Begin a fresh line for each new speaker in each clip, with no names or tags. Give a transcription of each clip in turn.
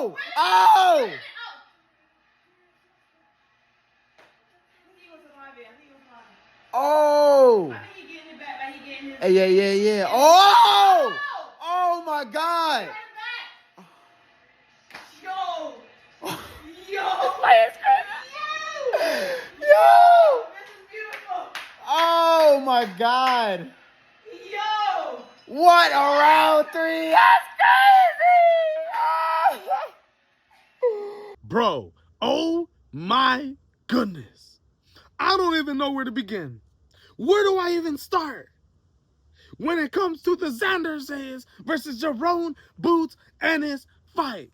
Oh! Oh! Oh! Yeah. Oh! Oh my God!
Yo!
Yo!
This is beautiful!
Oh my God!
Yo!
What a round 3! That's crazy!
Bro, oh my goodness. I don't even know where to begin. Where do I even start? When it comes to the Xander versus Jaron Ennis fight.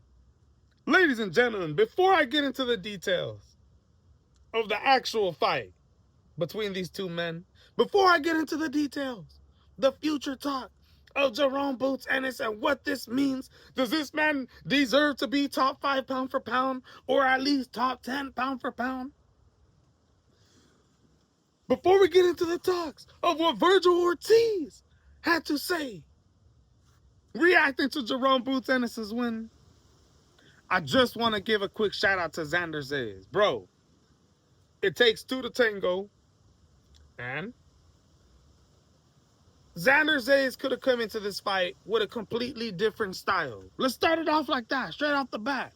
Ladies and gentlemen, before I get into the details of the actual fight between these two men, before I get into the details, the future talk of Jaron Ennis and what this means, does this man deserve to be top 5 pound for pound or at least top 10 pound for pound? Before we get into the talks of what Virgil Ortiz had to say, reacting to Jaron Ennis' win, I just want to give a quick shout out to Xander. Bro, it takes 2 to tango, and Xander could have come into this fight with a completely different style. Let's start it off like that, straight off the bat.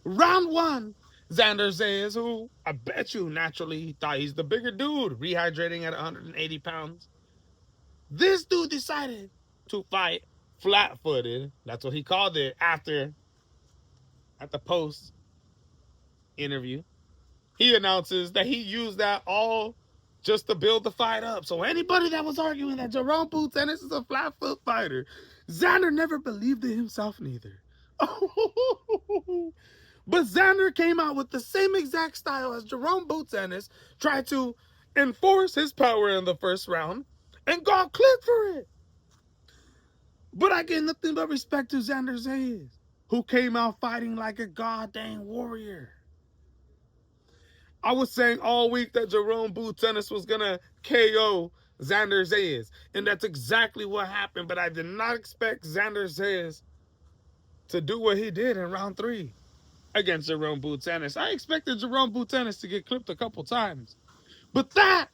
Round 1, Xander who I bet you naturally thought he's the bigger dude, rehydrating at 180 pounds. This dude decided to fight flat-footed. That's what he called it at the post interview. He announces that he used that all just to build the fight up. So anybody that was arguing that Jaron Ennis is a flat-foot fighter, Xander never believed in himself neither. But Xander came out with the same exact style as Jaron Ennis, tried to enforce his power in the first round, and got clipped for it. But I get nothing but respect to Xander who came out fighting like a goddamn warrior. I was saying all week that Jaron Ennis was going to KO Xander and that's exactly what happened, but I did not expect Xander to do what he did in round 3 against Jaron Ennis. I expected Jaron Ennis to get clipped a couple times, but that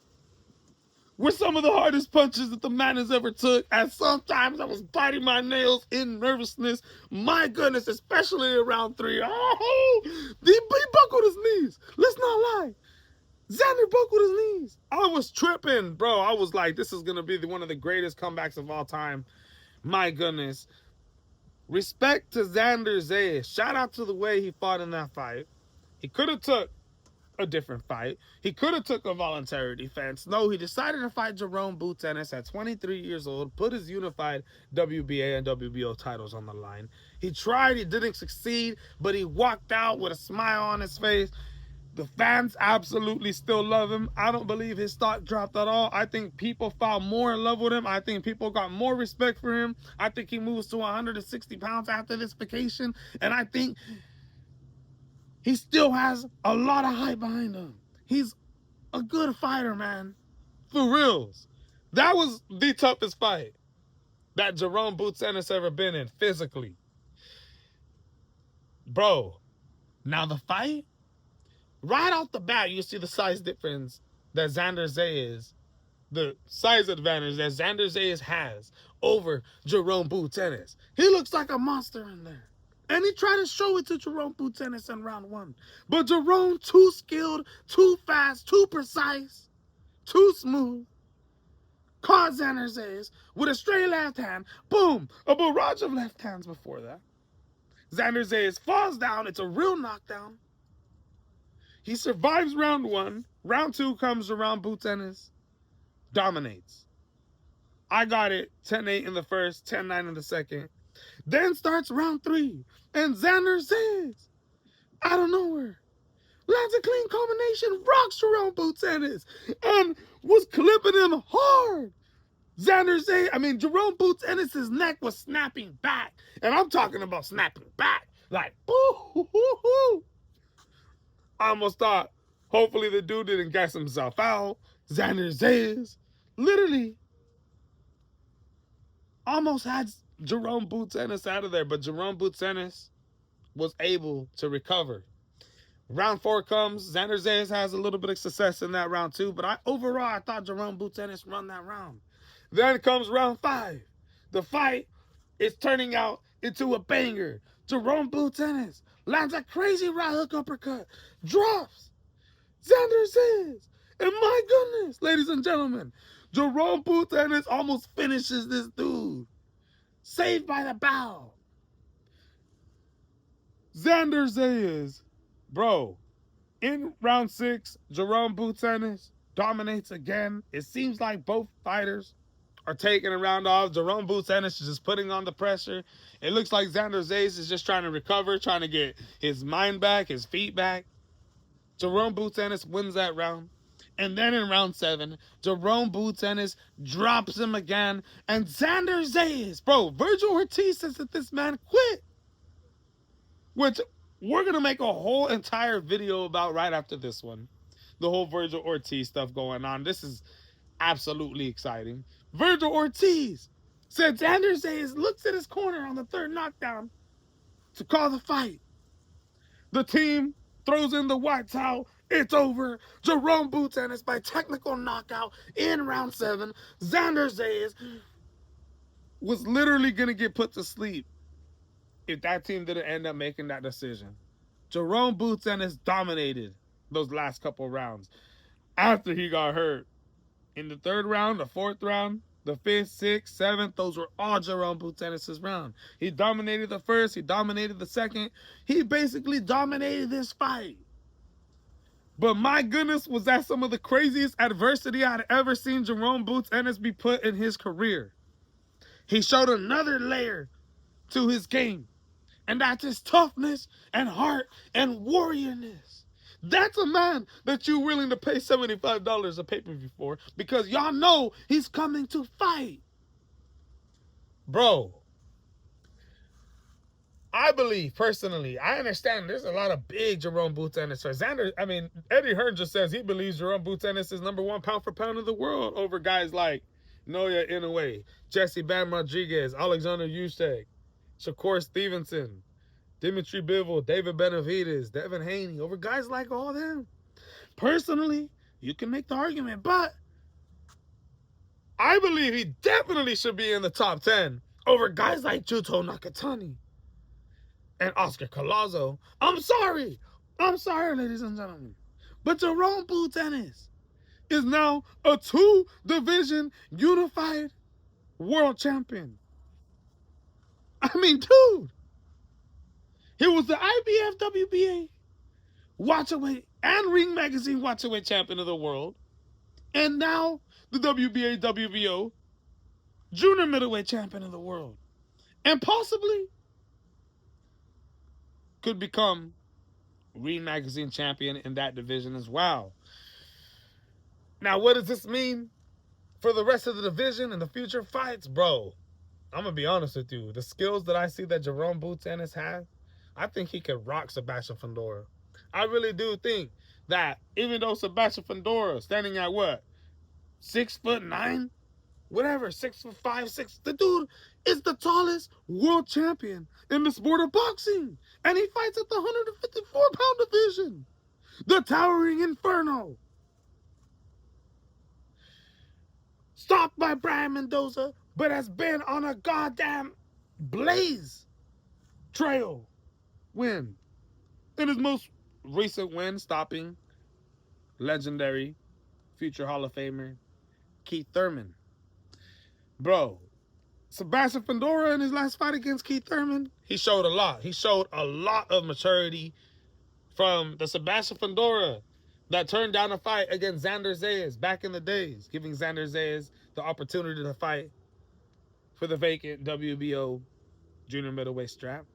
were some of the hardest punches that the man has ever took, and sometimes I was biting my nails in nervousness. My goodness, especially around 3. Oh, he buckled his knees. Let's not lie. Xander buckled his knees. I was tripping, bro. I was like, this is going to be one of the greatest comebacks of all time. My goodness. Respect to Xander Shout out to the way he fought in that fight. He could have took a different fight. He could have took a voluntary defense. No, he decided to fight Jaron Ennis at 23 years old, put his unified WBA and WBO titles on the line. He tried, he didn't succeed, but he walked out with a smile on his face. The fans absolutely still love him. I don't believe his stock dropped at all. I think people fell more in love with him. I think people got more respect for him. I think he moves to 160 pounds after this vacation, and I think he still has a lot of hype behind him. He's a good fighter, man. For reals. That was the toughest fight that Jaron Ennis ever been in physically. Bro, now the fight, right off the bat, you see the size difference that Xander the size advantage that Xander has over Jaron Ennis. He looks like a monster in there. And he tried to show it to Jaron Ennis in round 1. But Jaron, too skilled, too fast, too precise, too smooth, caught Xander with a straight left hand. Boom! A barrage of left hands before that. Xander falls down. It's a real knockdown. He survives round 1. Round 2 comes Jaron Ennis. Dominates. I got it 10-8 in the first, 10-9 in the second. Then starts round 3, and Xander out of nowhere, lands a clean combination, rocks Jaron Ennis, and was clipping him hard. Jaron Ennis' neck was snapping back, and I'm talking about snapping back, like, boo-hoo-hoo-hoo. I almost thought, hopefully the dude didn't gas himself out. Xander literally almost had Jaron Ennis out of there, but Jaron Ennis was able to recover. Round 4 comes. Xander Zayas has a little bit of success in that round too, but overall I thought Jaron Boots Ennis won that round. Then comes round 5. The fight is turning out into a banger. Jaron Boots Ennis lands a crazy right hook uppercut, drops Xander Zayas, and my goodness, ladies and gentlemen, Jaron Boots Ennis almost finishes this dude. Saved by the bell. Xander Zayas, bro. In round 6, Jaron Boots Ennis dominates again. It seems like both fighters are taking a round off. Jaron Boots Ennis is just putting on the pressure. It looks like Xander Zayas is just trying to recover, trying to get his mind back, his feet back. Jaron Boots Ennis wins that round. And then in round 7, Jaron Boots Ennis drops him again. And Xander Zayas, bro, Virgil Ortiz says that this man quit. Which we're going to make a whole entire video about right after this one. The whole Virgil Ortiz stuff going on. This is absolutely exciting. Virgil Ortiz said Xander Zayas looks at his corner on the 3rd knockdown to call the fight. The team throws in the white towel. It's over. Jaron Boots Ennis by technical knockout in round 7. Xander Zayas was literally going to get put to sleep if that team didn't end up making that decision. Jaron Boots Ennis dominated those last couple rounds after he got hurt. In the 3rd round, the 4th round, the 5th, 6th, 7th, those were all Jaron Boots Ennis' round. He dominated the 1st, he dominated the 2nd. He basically dominated this fight. But my goodness, was that some of the craziest adversity I'd ever seen Jaron Boots Ennis be put in his career. He showed another layer to his game. And that's his toughness and heart and warriorness. That's a man that you're willing to pay $75 a pay-per-view for, because y'all know he's coming to fight. Bro, I believe, personally, I understand there's a lot of big Jaron Boots Ennis fans. Eddie Hearn just says he believes Jaron Boots Ennis is #1 pound for pound in the world over guys like Naoya Inoue, Jesse Bam Rodriguez, Alexander Usyk, Shakur Stevenson, Dimitri Bivol, David Benavidez, Devin Haney, over guys like all them. Personally, you can make the argument, but I believe he definitely should be in the top 10 over guys like Juto Nakatani and Oscar Collazo. I'm sorry, ladies and gentlemen, but Jaron Boots Ennis is now a 2-division unified world champion. I mean, dude. He was the IBF WBA Watchaway and Ring Magazine Watchaway champion of the world. And now the WBA WBO Junior Middleweight champion of the world. And possibly could become Ring Magazine champion in that division as well. Now, what does this mean for the rest of the division and the future fights? Bro, I'm going to be honest with you. The skills that I see that Jaron Boots Ennis has, I think he could rock Sebastian Fundora. I really do think that even though Sebastian Fundora standing at what? 6'9"? Whatever, 6'5", 6. The dude is the tallest world champion in the sport of boxing. And he fights at the 154-pound division. The towering inferno. Stalked by Brian Mendoza, but has been on a goddamn blaze trail win. In his most recent win, stopping legendary future Hall of Famer Keith Thurman. Bro, Sebastian Fundora in his last fight against Keith Thurman, he showed a lot. He showed a lot of maturity from the Sebastian Fundora that turned down a fight against Xander Zayas back in the days, giving Xander Zayas the opportunity to fight for the vacant WBO junior middleweight strap.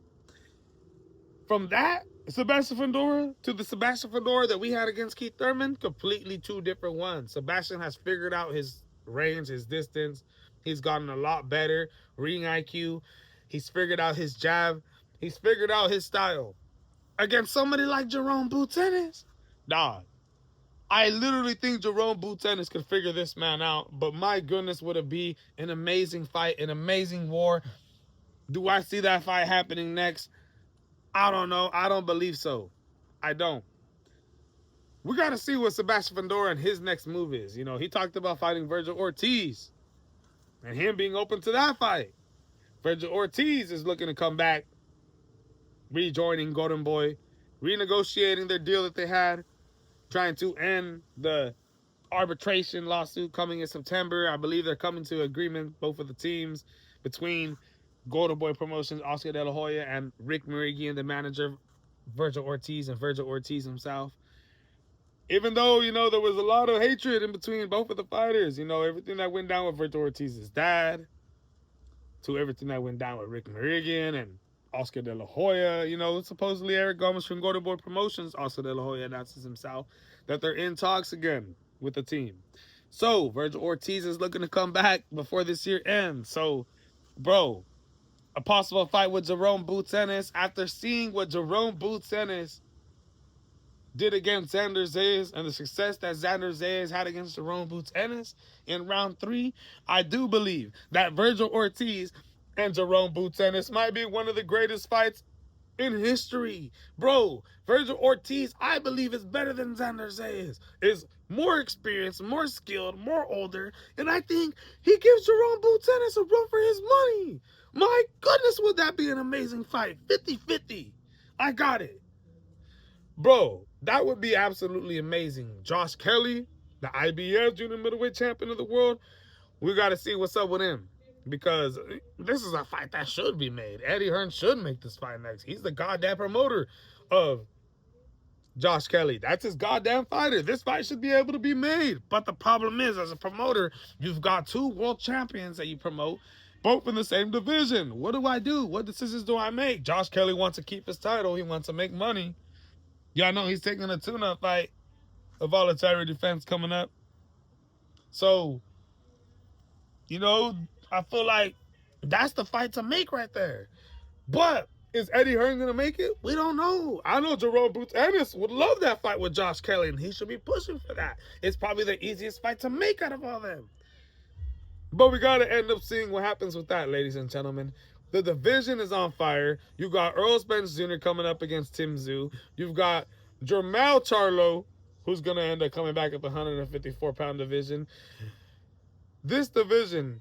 From that Sebastian Fundora to the Sebastian Fundora that we had against Keith Thurman, completely 2 different ones. Sebastian has figured out his range, his distance. He's gotten a lot better. Ring IQ. He's figured out his jab. He's figured out his style. Against somebody like Jaron Boots Ennis, dog, I literally think Jaron Boots Ennis could figure this man out. But my goodness, would it be an amazing fight, an amazing war. Do I see that fight happening next? I don't know. I don't believe so. I don't. We got to see what Sebastian Fundora and his next move is. You know, he talked about fighting Virgil Ortiz and him being open to that fight. Virgil Ortiz is looking to come back, rejoining Golden Boy, renegotiating their deal that they had, trying to end the arbitration lawsuit coming in September. I believe they're coming to agreement, both of the teams, between Golden Boy Promotions, Oscar De La Hoya, and Rick Merigian, the manager, Virgil Ortiz, and Virgil Ortiz himself. Even though, you know, there was a lot of hatred in between both of the fighters, you know, everything that went down with Virgil Ortiz's dad, to everything that went down with Rick Merigian and Oscar De La Hoya, you know, supposedly Eric Gomez from Golden Boy Promotions, Oscar De La Hoya announces himself that they're in talks again with the team. So, Virgil Ortiz is looking to come back before this year ends. So, bro, a possible fight with Jaron Ennis. After seeing what Jaron Ennis did against Xander Zayas and the success that Xander Zayas had against Jaron Ennis in round 3, I do believe that Virgil Ortiz and Jaron Ennis might be one of the greatest fights in history. Bro, Virgil Ortiz, I believe, is better than Xander Zayas. Is more experienced, more skilled, more older, and I think he gives Jaron Ennis a run for his money. My goodness, would that be an amazing fight? 50-50. I got it. Bro, that would be absolutely amazing. Josh Kelly, the IBF junior middleweight champion of the world, we got to see what's up with him. Because this is a fight that should be made. Eddie Hearn should make this fight next. He's the goddamn promoter of Josh Kelly. That's his goddamn fighter. This fight should be able to be made. But the problem is, as a promoter, you've got 2 world champions that you promote, both in the same division. What do I do? What decisions do I make? Josh Kelly wants to keep his title. He wants to make money. Y'all know he's taking a tune-up fight, a voluntary defense coming up. So, you know, I feel like that's the fight to make right there. But is Eddie Hearn going to make it? We don't know. I know Jaron Ennis would love that fight with Josh Kelly, and he should be pushing for that. It's probably the easiest fight to make out of all them. But we got to end up seeing what happens with that, ladies and gentlemen. The division is on fire. You got Earl Spence Jr. coming up against Tim Tszyu. You've got Jermell Charlo, who's going to end up coming back at the 154-pound division. This division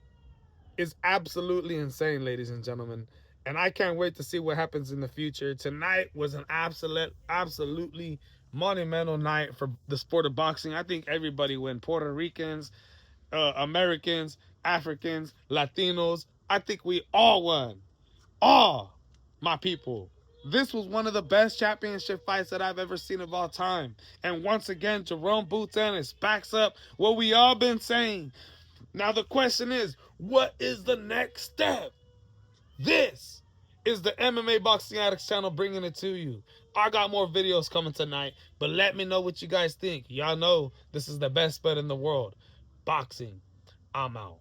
is absolutely insane, ladies and gentlemen. And I can't wait to see what happens in the future. Tonight was an absolutely monumental night for the sport of boxing. I think everybody won. Puerto Ricans, Americans, Africans, Latinos. I think we all won. All my people. This was one of the best championship fights that I've ever seen of all time. And once again, Jaron Ennis backs up what we all been saying. Now the question is, what is the next step? This is the MMA Boxing Addicts channel bringing it to you. I got more videos coming tonight, but let me know what you guys think. Y'all know this is the best bet in the world. Boxing. I'm out.